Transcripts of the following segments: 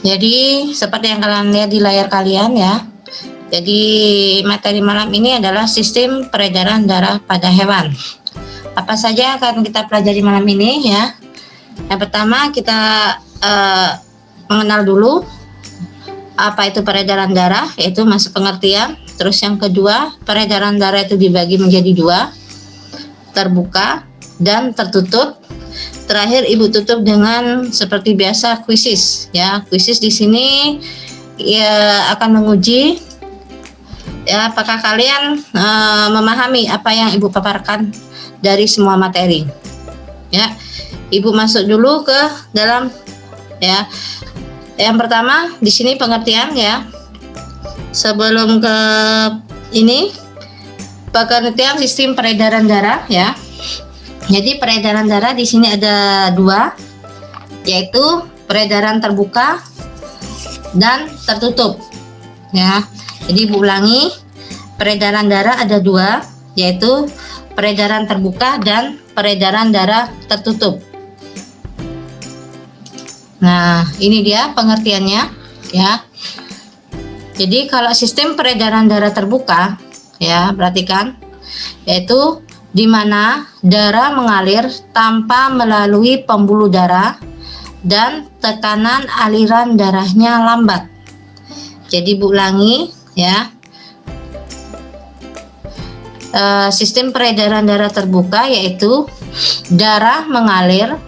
Jadi seperti yang kalian lihat di layar kalian ya. Jadi materi malam ini adalah sistem peredaran darah pada hewan. Apa saja akan kita pelajari malam ini ya. Yang pertama kita mengenal dulu apa itu peredaran darah, yaitu masuk pengertian. Terus yang kedua, peredaran darah itu dibagi menjadi dua, terbuka dan tertutup. Terakhir ibu tutup dengan seperti biasa kuisis ya. Kuisis di sini ya akan menguji ya apakah kalian memahami apa yang ibu paparkan dari semua materi ya. Ibu masuk dulu ke dalam ya. Yang pertama di sini pengertian ya. Sebelum ke ini pengertian sistem peredaran darah ya. Jadi peredaran darah di sini ada dua, yaitu peredaran terbuka dan tertutup ya. Jadi ibu ulangi, peredaran darah ada dua, yaitu peredaran terbuka dan peredaran darah tertutup. Nah ini dia pengertiannya ya. Jadi kalau sistem peredaran darah terbuka ya, perhatikan, yaitu di mana darah mengalir tanpa melalui pembuluh darah dan tekanan aliran darahnya lambat. Jadi Bu ulangi ya, sistem peredaran darah terbuka yaitu darah mengalir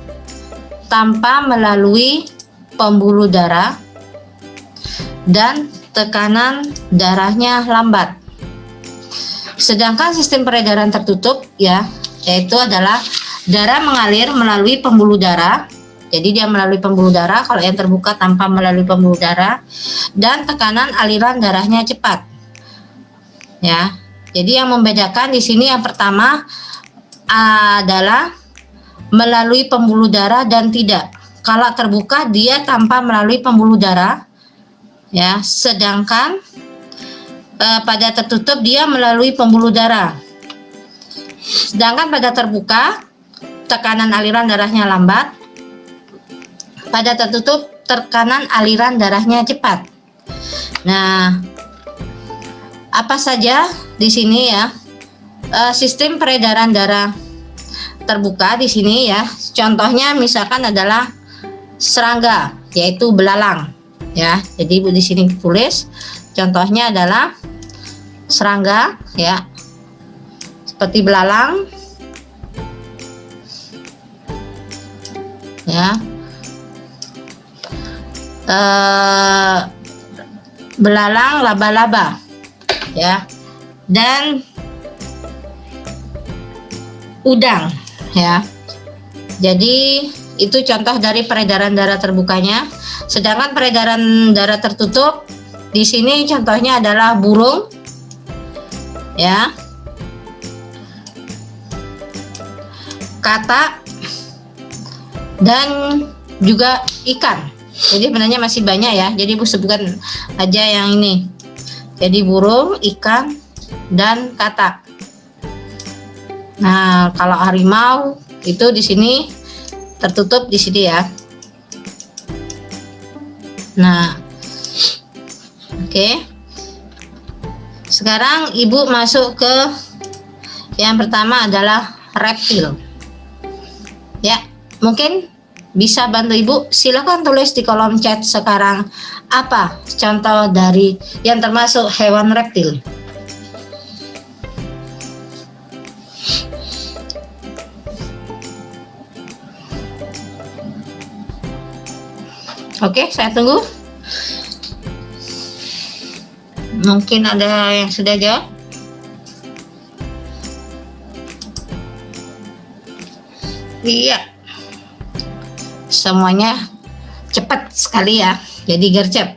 tanpa melalui pembuluh darah dan tekanan darahnya lambat. Sedangkan sistem peredaran tertutup ya, yaitu adalah darah mengalir melalui pembuluh darah. Jadi dia melalui pembuluh darah. Kalau yang terbuka tanpa melalui pembuluh darah dan tekanan aliran darahnya cepat. Ya. Jadi yang membedakan di sini yang pertama adalah melalui pembuluh darah dan tidak. Kalau terbuka dia tanpa melalui pembuluh darah. Ya, sedangkan pada tertutup dia melalui pembuluh darah. Sedangkan pada terbuka tekanan aliran darahnya lambat, pada tertutup tekanan aliran darahnya cepat. Nah, apa saja di sini ya sistem peredaran darah terbuka di sini ya. Contohnya misalkan adalah serangga, yaitu belalang ya. Jadi ibu di sini tulis contohnya adalah serangga ya, seperti belalang ya, belalang, laba-laba ya, dan udang ya. Jadi itu contoh dari peredaran darah terbukanya. Sedangkan peredaran darah tertutup di sini contohnya adalah burung ya, katak, dan juga ikan. Jadi sebenarnya masih banyak ya. Jadi ibu sebutkan aja yang ini. Jadi burung, ikan, dan katak. Nah kalau harimau itu di sini tertutup di sini ya. Nah oke. Sekarang ibu masuk ke yang pertama adalah reptil ya. Mungkin bisa bantu ibu, silakan tulis di kolom chat sekarang apa contoh dari yang termasuk hewan reptil. Oke, saya tunggu. Mungkin ada yang sudah jawab. Iya, semuanya cepat sekali ya, jadi gercep.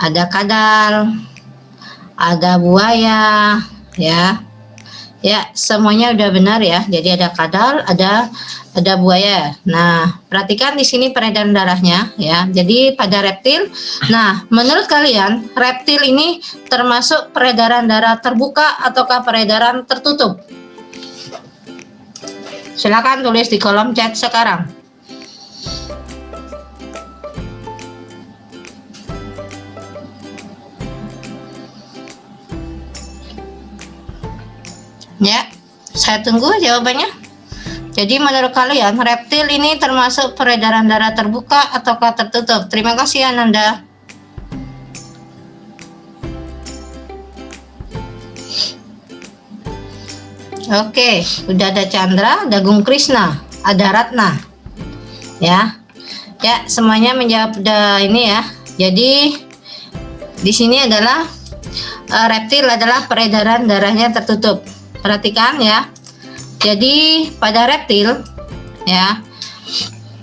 Ada kadal, ada buaya ya. Ya, semuanya udah benar ya. Jadi ada kadal, ada buaya. Nah, perhatikan di sini peredaran darahnya ya. Jadi pada reptil, nah menurut kalian reptil ini termasuk peredaran darah terbuka ataukah peredaran tertutup? Silakan tulis di kolom chat sekarang. Ya, saya tunggu jawabannya. Jadi menurut kalian reptil ini termasuk peredaran darah terbuka ataukah tertutup? Terima kasih Ananda. Oke, udah ada Chandra, ada Gung Krisna, ada Ratna. Ya. Ya, semuanya menjawab ini ya. Jadi di sini adalah reptil adalah peredaran darahnya tertutup. Perhatikan ya. Jadi pada reptil ya,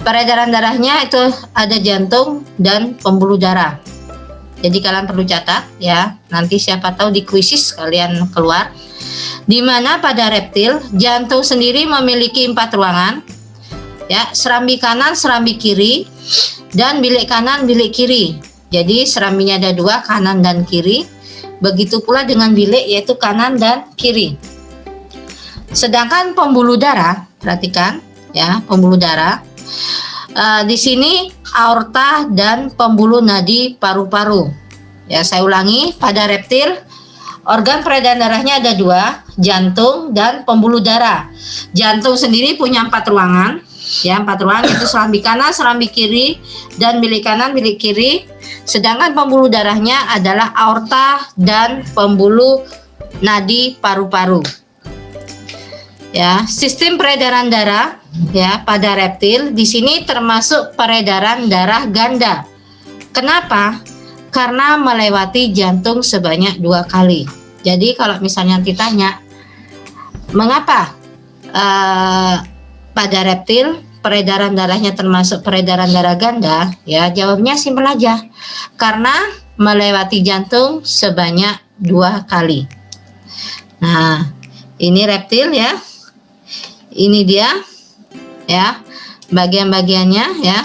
peredaran darahnya itu ada jantung dan pembuluh darah. Jadi kalian perlu catat ya. Nanti siapa tahu di kuisis kalian keluar. Di mana pada reptil jantung sendiri memiliki 4 ruangan. Ya, serambi kanan, serambi kiri, dan bilik kanan, bilik kiri. Jadi serambinya ada 2, kanan dan kiri. Begitu pula dengan bilik, yaitu kanan dan kiri. Sedangkan pembuluh darah, perhatikan ya, pembuluh darah. Di sini aorta dan pembuluh nadi paru-paru. Ya, saya ulangi, pada reptil organ peredaran darahnya ada 2, jantung dan pembuluh darah. Jantung sendiri punya 4 ruangan. Ya, 4 ruangan, yaitu serambi kanan, serambi kiri, dan bilik kanan, bilik kiri. Sedangkan pembuluh darahnya adalah aorta dan pembuluh nadi paru-paru. Ya, sistem peredaran darah ya pada reptil di sini termasuk peredaran darah ganda. Kenapa? Karena melewati jantung sebanyak 2 kali. Jadi kalau misalnya ditanya mengapa pada reptil peredaran darahnya termasuk peredaran darah ganda, ya jawabnya simpel aja, karena melewati jantung sebanyak 2 kali. Nah, ini reptil ya, ini dia ya bagian-bagiannya ya,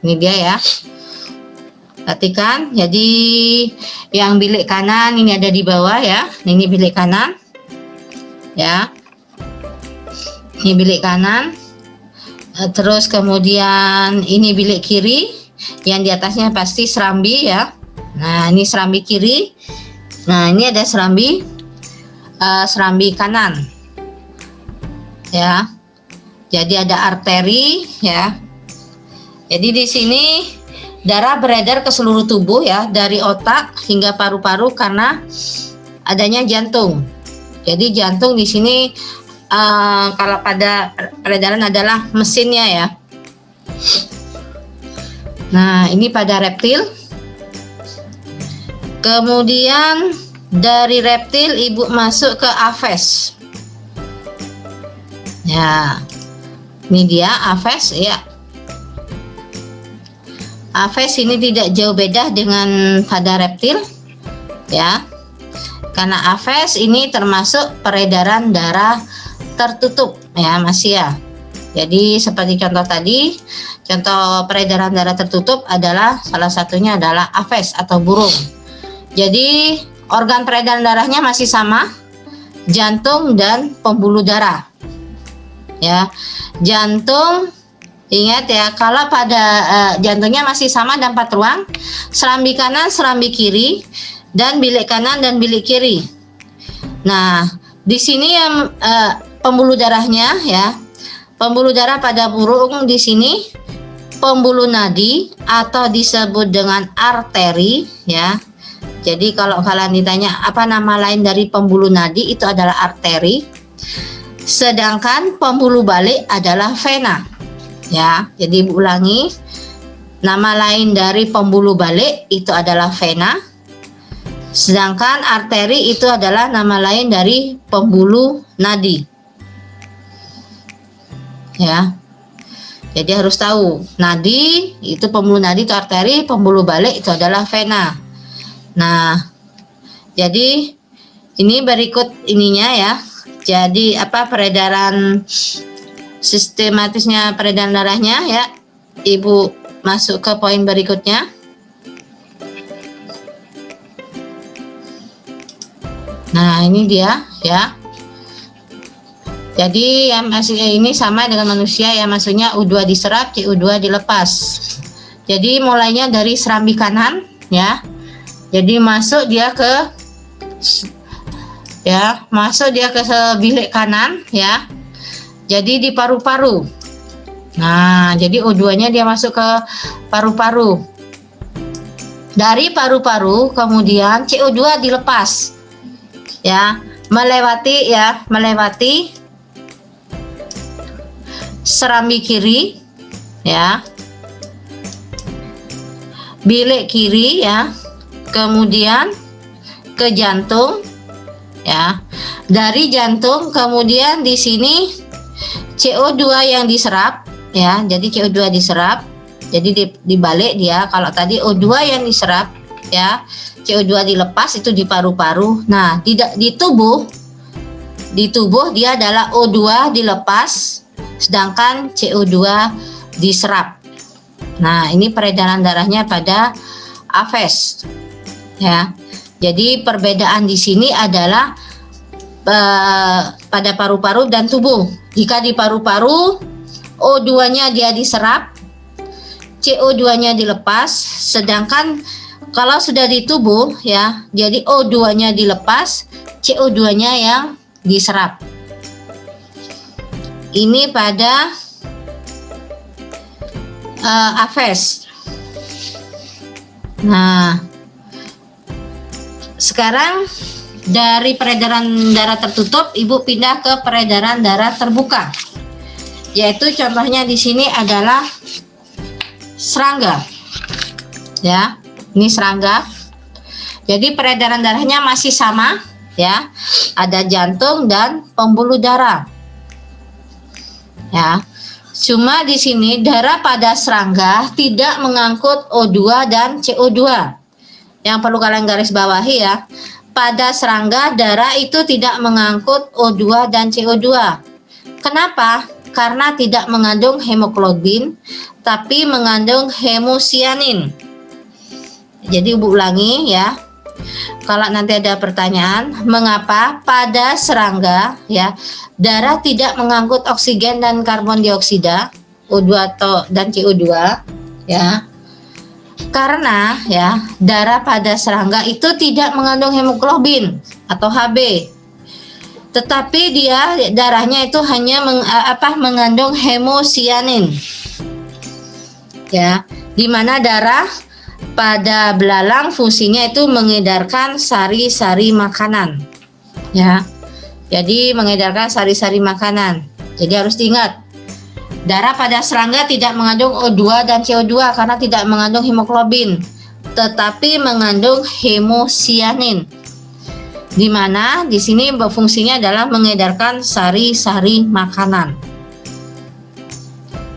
ini dia ya. Perhatikan, jadi yang bilik kanan ini ada di bawah ya, ini bilik kanan ya. Ini bilik kanan, terus kemudian ini bilik kiri, yang di atasnya pasti serambi ya. Nah, ini serambi kiri. Nah, ini ada serambi kanan ya. Jadi ada arteri ya. Jadi di sini darah beredar ke seluruh tubuh ya, dari otak hingga paru-paru karena adanya jantung. Jadi jantung di sini kalau pada peredaran adalah mesinnya ya. Nah, ini pada reptil. Kemudian dari reptil ibu masuk ke aves. Ya, ini dia aves ya. Aves ini tidak jauh beda dengan pada reptil ya. Karena aves ini termasuk peredaran darah tertutup ya, masih ya. Jadi seperti contoh tadi, contoh peredaran darah tertutup adalah salah satunya adalah aves atau burung. Jadi organ peredaran darahnya masih sama, jantung dan pembuluh darah. Ya, jantung, ingat ya, kalau pada jantungnya masih sama dan 4 ruang, serambi kanan, serambi kiri, dan bilik kanan dan bilik kiri. Nah, di sini yang pembuluh darahnya ya, pembuluh darah pada burung di sini pembuluh nadi atau disebut dengan arteri ya. Jadi kalau kalian ditanya apa nama lain dari pembuluh nadi, itu adalah arteri. Sedangkan pembuluh balik adalah vena ya. Jadi ulangi, nama lain dari pembuluh balik itu adalah vena. Sedangkan arteri itu adalah nama lain dari pembuluh nadi. Ya. Jadi harus tahu, nadi itu pembuluh nadi itu arteri, pembuluh balik itu adalah vena. Nah, jadi ini berikut ininya ya. Jadi apa peredaran sistematisnya peredaran darahnya ya. Ibu masuk ke poin berikutnya. Nah, ini dia ya. Jadi yang ini sama dengan manusia ya, maksudnya U2 diserap, CO2 dilepas. Jadi mulainya dari serambi kanan ya. Jadi masuk dia ke ya, masuk dia ke bilik kanan ya. Jadi di paru-paru. Nah, jadi O2-nya dia masuk ke paru-paru. Dari paru-paru kemudian CO2 dilepas ya, melewati serambi kiri ya, bilik kiri ya, kemudian ke jantung ya. Dari jantung kemudian di sini CO2 yang diserap ya, jadi CO2 diserap, jadi dibalik dia. Kalau tadi O2 yang diserap ya, CO2 dilepas itu di paru-paru. Nah, di tubuh dia adalah O2 dilepas sedangkan CO2 diserap. Nah, ini peredaran darahnya pada AFES ya. Jadi perbedaan di sini adalah pada paru-paru dan tubuh. Jika di paru-paru O2-nya dia diserap, CO2-nya dilepas, sedangkan kalau sudah di tubuh ya, jadi O2-nya dilepas, CO2-nya yang diserap. Ini pada AFES. Nah, sekarang dari peredaran darah tertutup, Ibu pindah ke peredaran darah terbuka. Yaitu contohnya di sini adalah serangga. Ya, ini serangga. Jadi peredaran darahnya masih sama ya. Ada jantung dan pembuluh darah. Ya. Cuma di sini darah pada serangga tidak mengangkut O2 dan CO2. Yang perlu kalian garis bawahi ya. Pada serangga darah itu tidak mengangkut O2 dan CO2. Kenapa? Karena tidak mengandung hemoglobin, tapi mengandung hemosianin. Jadi Ibu ulangi ya. Kalau nanti ada pertanyaan, mengapa pada serangga ya darah tidak mengangkut oksigen dan karbon dioksida, O2 dan CO2 ya? Karena ya darah pada serangga itu tidak mengandung hemoglobin atau Hb. Tetapi darahnya itu hanya mengandung hemosianin. Ya, di mana darah pada belalang fungsinya itu mengedarkan sari-sari makanan. Ya. Jadi mengedarkan sari-sari makanan. Jadi harus diingat. Darah pada serangga tidak mengandung O2 dan CO2 karena tidak mengandung hemoglobin, tetapi mengandung hemosianin. Di mana di sini fungsinya adalah mengedarkan sari-sari makanan.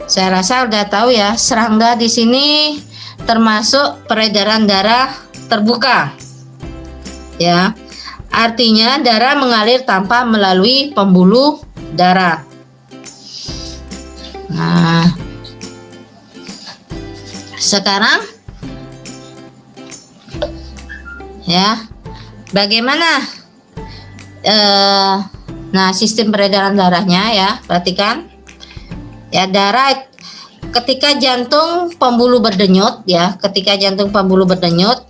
Saya rasa udah tahu ya, serangga di sini termasuk peredaran darah terbuka. Ya. Artinya darah mengalir tanpa melalui pembuluh darah. Nah, sekarang ya, bagaimana nah sistem peredaran darahnya ya, perhatikan ya. Darah ketika jantung pembuluh berdenyut ya, ketika jantung pembuluh berdenyut,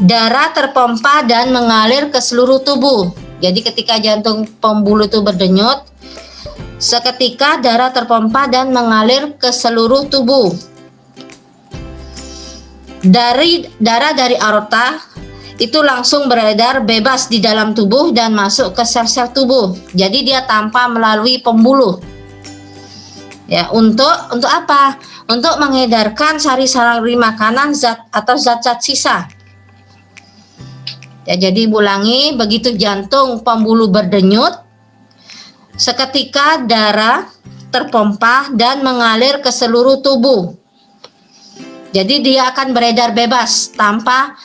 darah terpompa dan mengalir ke seluruh tubuh. Jadi ketika jantung pembuluh itu berdenyut, seketika darah terpompa dan mengalir ke seluruh tubuh. Darah dari aorta itu langsung beredar bebas di dalam tubuh dan masuk ke sel-sel tubuh. Jadi dia tanpa melalui pembuluh. Ya, untuk apa? Untuk mengedarkan sari-sari makanan atau zat-zat sisa. Ya, jadi ulangi, begitu jantung pembuluh berdenyut, seketika darah terpompa dan mengalir ke seluruh tubuh. Jadi dia akan beredar bebas tanpa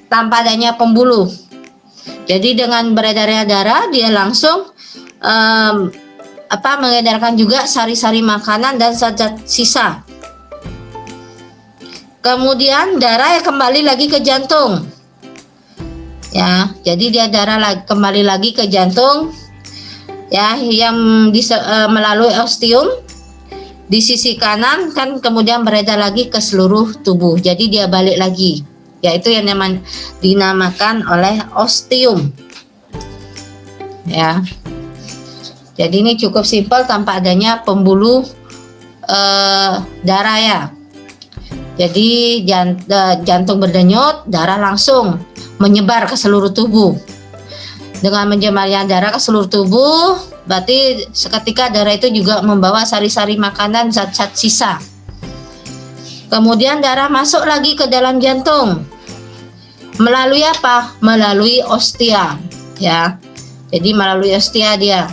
adanya pembuluh. Jadi dengan beredarnya darah, dia langsung mengedarkan juga sari-sari makanan dan zat-zat sisa. Kemudian darah kembali lagi ke jantung. Ya, jadi dia kembali lagi ke jantung. Ya, yang melalui ostium di sisi kanan kan kemudian beredar lagi ke seluruh tubuh. Jadi dia balik lagi. yaitu yang dinamakan oleh ostium. Ya. Jadi ini cukup simpel tanpa adanya pembuluh darah ya. Jadi jantung berdenyut, darah langsung menyebar ke seluruh tubuh. Dengan menyebarnya darah ke seluruh tubuh, berarti seketika darah itu juga membawa sari-sari makanan, zat-zat sisa. Kemudian darah masuk lagi ke dalam jantung. Melalui apa? Melalui ostia, ya. Jadi melalui ostia dia.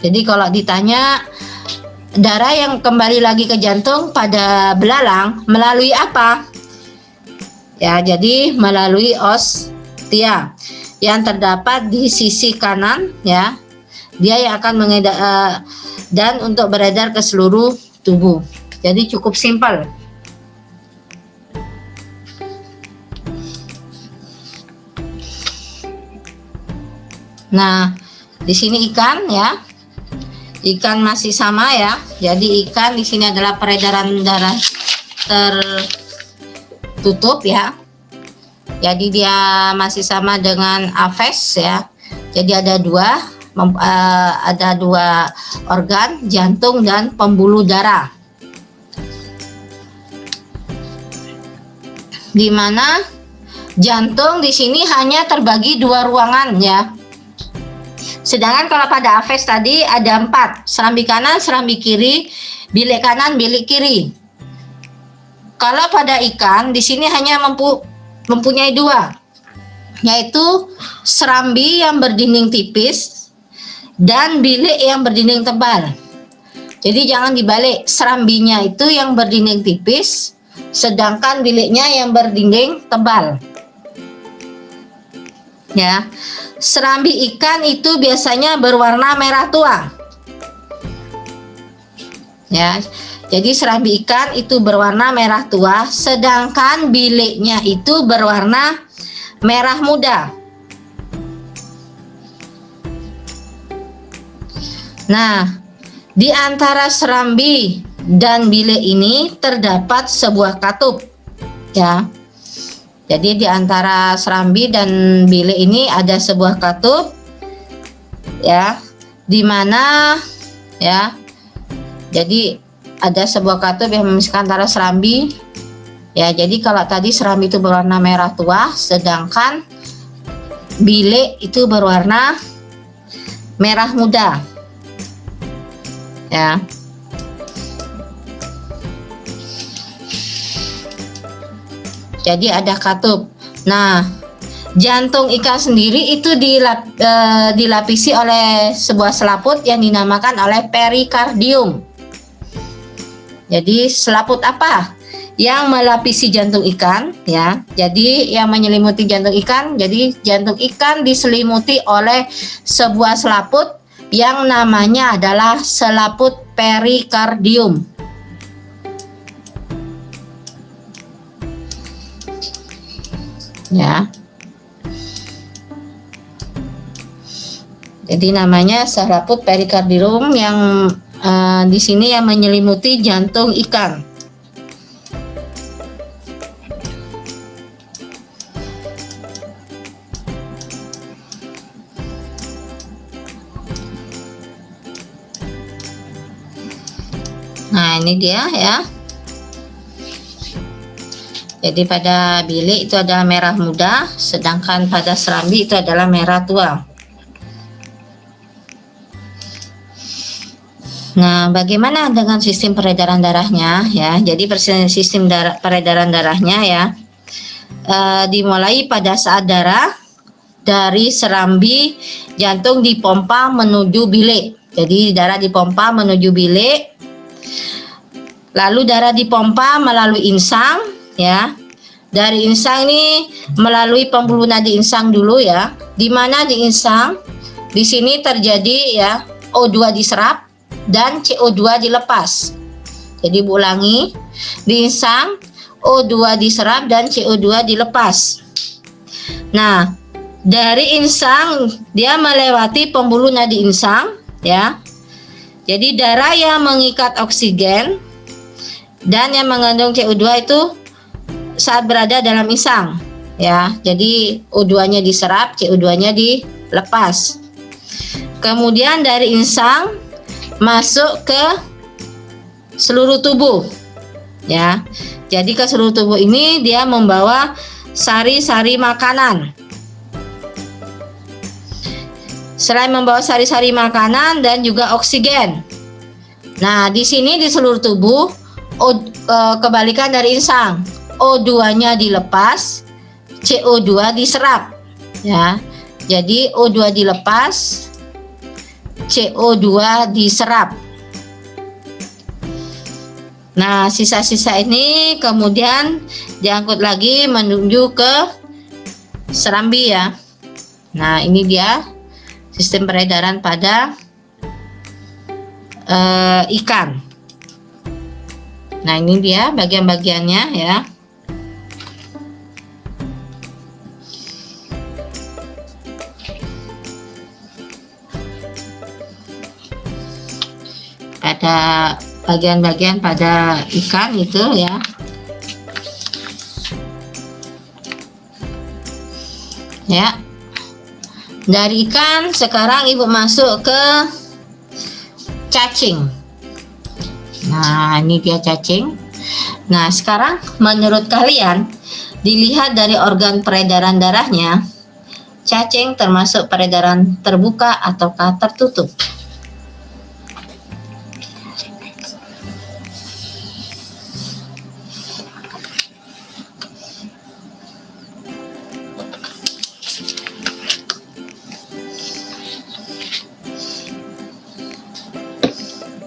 Jadi kalau ditanya darah yang kembali lagi ke jantung pada belalang melalui apa? Ya, jadi melalui ostia yang terdapat di sisi kanan, ya. Dia yang akan mengedar dan untuk beredar ke seluruh tubuh. Jadi cukup simpel. Nah, di sini ikan ya. Ikan masih sama ya. Jadi ikan di sini adalah peredaran darah tertutup ya. Jadi dia masih sama dengan aves ya. Jadi ada dua organ, jantung dan pembuluh darah. Di mana jantung di sini hanya terbagi 2 ruangan ya. Sedangkan kalau pada aves tadi ada 4, serambi kanan, serambi kiri, bilik kanan, bilik kiri. Kalau pada ikan di sini hanya mempunyai 2, yaitu serambi yang berdinding tipis dan bilik yang berdinding tebal. Jadi jangan dibalik, serambinya itu yang berdinding tipis, sedangkan biliknya yang berdinding tebal. Ya, serambi ikan itu biasanya berwarna merah tua. Ya, jadi serambi ikan itu berwarna merah tua, sedangkan biliknya itu berwarna merah muda. Nah, di antara serambi dan bilik ini terdapat sebuah katup, ya. Jadi di antara serambi dan bilik ini ada sebuah katup, ya, di mana, ya. Jadi ada sebuah katup yang memisahkan antara serambi, ya. Jadi kalau tadi serambi itu berwarna merah tua, sedangkan bilik itu berwarna merah muda. Ya. Jadi ada katup. Nah, jantung ikan sendiri itu dilapisi oleh sebuah selaput yang dinamakan oleh perikardium. Jadi selaput apa yang melapisi jantung ikan, ya? Jadi yang menyelimuti jantung ikan. Jadi jantung ikan diselimuti oleh sebuah selaput yang namanya adalah selaput perikardium. Ya. Jadi namanya selaput perikardium yang di sini yang menyelimuti jantung ikan. Nah, ini dia ya. Jadi pada bilik itu adalah merah muda, sedangkan pada serambi itu adalah merah tua. Nah, bagaimana dengan sistem peredaran darahnya ya? Jadi sistem peredaran darahnya ya, dimulai pada saat darah dari serambi jantung dipompa menuju bilik. Jadi darah dipompa menuju bilik, lalu darah dipompa melalui insang, ya. Dari insang ini melalui pembuluh nadi insang dulu ya. Di mana di insang di sini terjadi ya O2 diserap dan CO2 dilepas. Jadi ulangi, di insang O2 diserap dan CO2 dilepas. Nah, dari insang dia melewati pembuluh nadi insang ya. Jadi darah yang mengikat oksigen dan yang mengandung CO2 itu saat berada dalam insang, ya. Jadi O2-nya diserap, CO2-nya dilepas. Kemudian dari insang masuk ke seluruh tubuh, ya. Jadi ke seluruh tubuh ini dia membawa sari-sari makanan. Selain membawa sari-sari makanan dan juga oksigen. Nah, di sini di seluruh tubuh kebalikan dari insang, O2-nya dilepas, CO2 diserap, ya. Jadi O2 dilepas, CO2 diserap. Nah, sisa-sisa ini kemudian diangkut lagi menuju ke serambi, ya. Nah, ini dia sistem peredaran pada ikan. Nah, ini dia bagian-bagiannya, ya. Ada bagian-bagian pada ikan itu, ya. Ya. Dari ikan sekarang Ibu masuk ke cacing. Nah, ini dia cacing. Nah, sekarang menurut kalian, dilihat dari organ peredaran darahnya, cacing termasuk peredaran terbuka ataukah tertutup?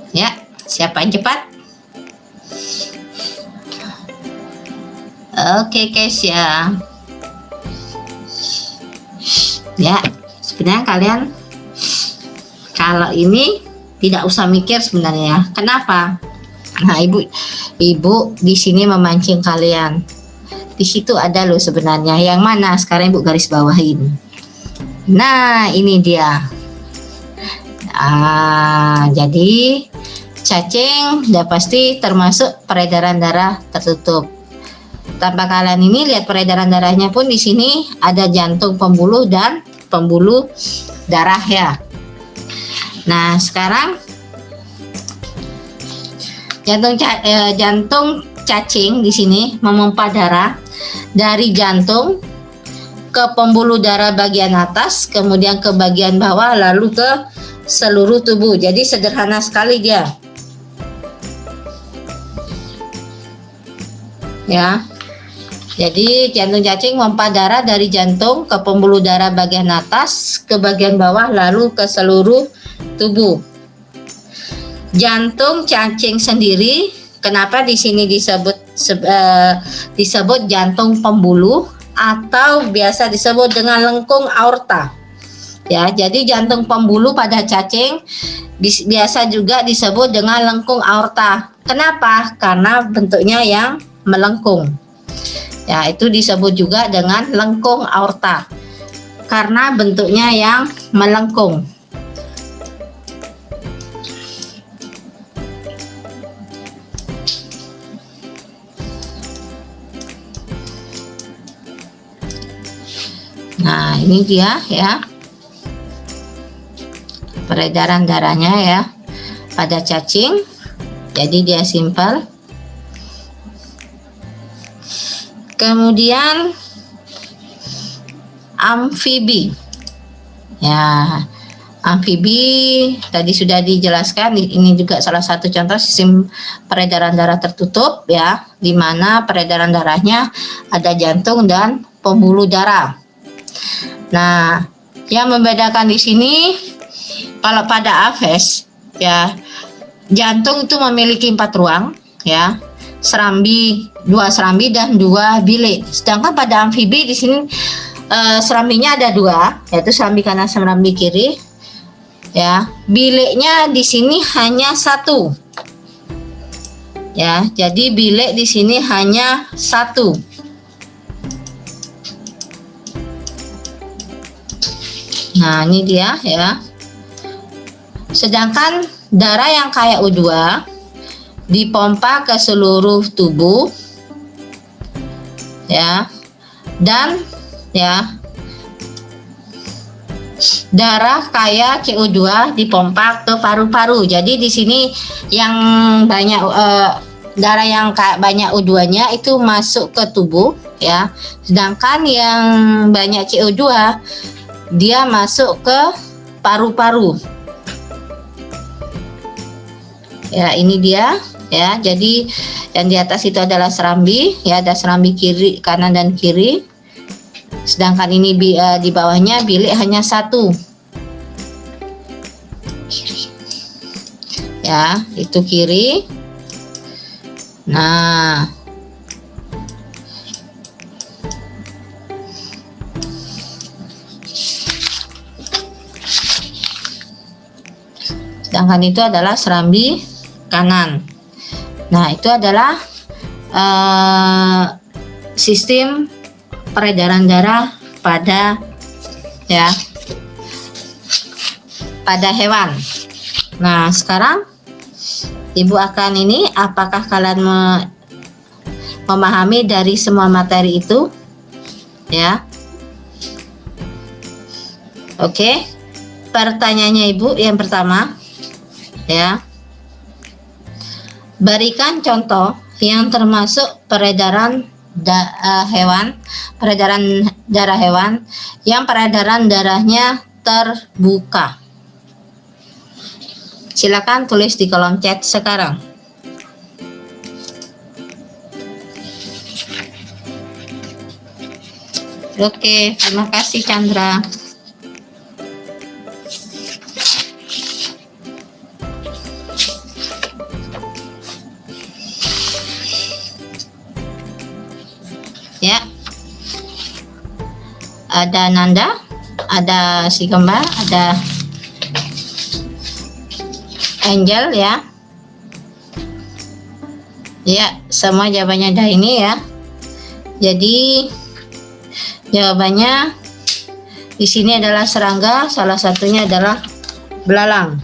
Ya, siapa yang cepat? Oke, guys, ya. Ya, sebenarnya kalian kalau ini tidak usah mikir sebenarnya. Kenapa? Nah, ibu di sini memancing kalian. Di situ ada loh sebenarnya. Yang mana? Sekarang Ibu garis bawahin. Nah, ini dia. Jadi cacing udah pasti termasuk peredaran darah tertutup. Tanpa kalian ini lihat peredaran darahnya pun di sini ada jantung pembuluh dan pembuluh darah, ya. Nah, sekarang jantung cacing di sini memompa darah dari jantung ke pembuluh darah bagian atas, kemudian ke bagian bawah, lalu ke seluruh tubuh. Jadi sederhana sekali dia, ya. Jadi jantung cacing memompa darah dari jantung ke pembuluh darah bagian atas, ke bagian bawah, lalu ke seluruh tubuh. Jantung cacing sendiri, kenapa di sini disebut jantung pembuluh atau biasa disebut dengan lengkung aorta. Ya, jadi jantung pembuluh pada cacing biasa juga disebut dengan lengkung aorta. Kenapa? Karena bentuknya yang melengkung. Ya, itu disebut juga dengan lengkung aorta karena bentuknya yang melengkung. Nah, ini dia, ya, peredaran darahnya, ya, pada cacing. Jadi dia simpel. Kemudian amfibi, ya. Amfibi tadi sudah dijelaskan. Ini juga salah satu contoh sistem peredaran darah tertutup, ya, di mana peredaran darahnya ada jantung dan pembuluh darah. Nah, yang membedakan di sini kalau pada aves, ya, jantung itu memiliki 4 ruang, ya, dua serambi dan 2 bilik. Sedangkan pada amfibi di sini serambinya ada 2, yaitu serambi kanan, serambi kiri. Ya, biliknya di sini hanya 1. Ya, jadi bilik di sini hanya 1. Nah, ini dia, ya. Sedangkan darah yang kayak U2 dipompa ke seluruh tubuh ya, dan ya darah kaya CO2 dipompa ke paru-paru. Jadi di sini yang banyak darah yang banyak O2-nya itu masuk ke tubuh ya. Sedangkan yang banyak CO2 dia masuk ke paru-paru. Ya, ini dia ya. Jadi yang di atas itu adalah serambi ya, ada serambi kiri, kanan dan kiri. Sedangkan ini di bawahnya bilik hanya satu. Kiri. Ya, itu kiri. Nah, sedangkan itu adalah serambi kanan. Nah, itu adalah sistem peredaran darah pada hewan. Nah, sekarang Ibu akan ini, apakah kalian memahami dari semua materi itu ya? Oke, pertanyaannya Ibu yang pertama ya, berikan contoh yang termasuk peredaran darah hewan yang peredaran darahnya terbuka. Silakan tulis di kolom chat sekarang. Oke, terima kasih Chandra. Ya, ada Nanda, ada si kembar, ada Angel ya. Ya, semua jawabannya ada ini ya. Jadi jawabannya di sini adalah serangga, salah satunya adalah belalang.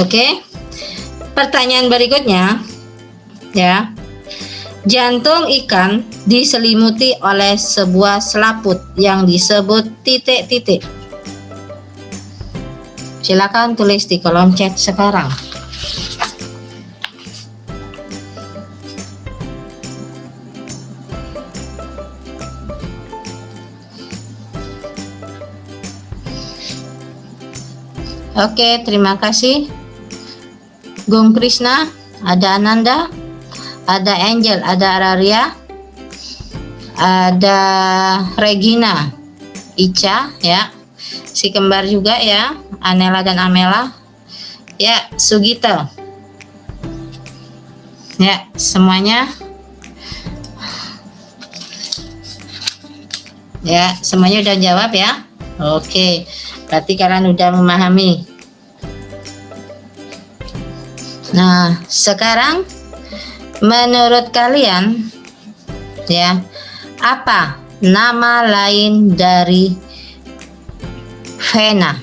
Oke. Pertanyaan berikutnya ya, jantung ikan diselimuti oleh sebuah selaput yang disebut titik-titik. Silakan tulis di kolom chat sekarang. Oke, terima kasih Gung Krishna, ada Ananda, ada Angel, ada Araria, ada Regina, Ica ya, si kembar juga ya, Anela dan Amela ya, Sugito ya, semuanya ya, semuanya udah jawab ya. Oke, berarti kalian udah memahami. Nah, sekarang menurut kalian ya, apa nama lain dari vena?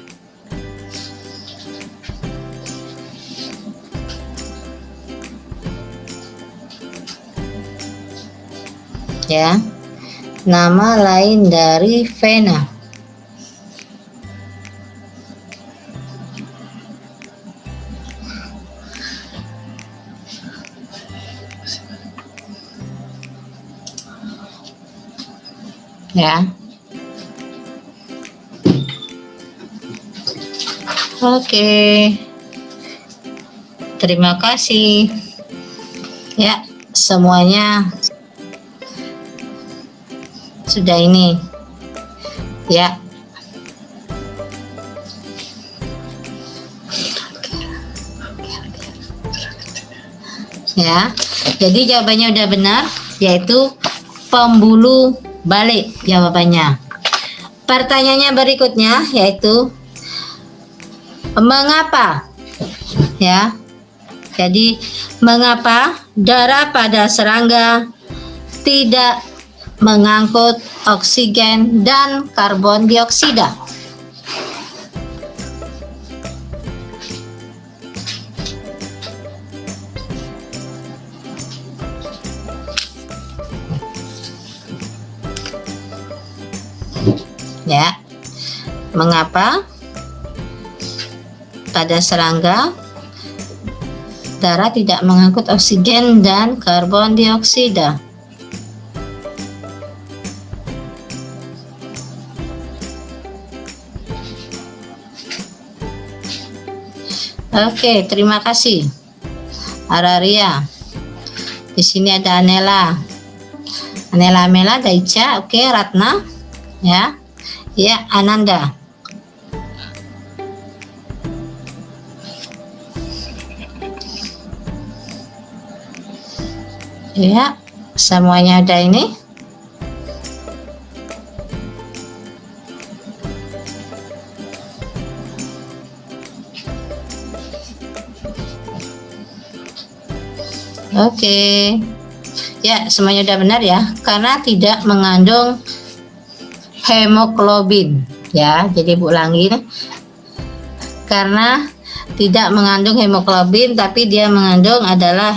Ya, nama lain dari vena. Ya. Oke. Terima kasih. Ya, semuanya sudah ini. Ya. Ya. Jadi jawabannya udah benar, yaitu pembuluh balik jawabannya. Pertanyaannya berikutnya yaitu mengapa ya, jadi mengapa darah pada serangga tidak mengangkut oksigen dan karbon dioksida? ya. Mengapa? Pada serangga darah tidak mengangkut oksigen dan karbon dioksida. Oke, terima kasih Araria. Di sini ada Anela Mela, Daica, oke, Ratna, ya, Ananda. Ya, semuanya ada ini. Oke. Ya, semuanya udah benar ya, karena tidak mengandung hemoglobin ya. Jadi ulangin, karena tidak mengandung hemoglobin, tapi dia mengandung adalah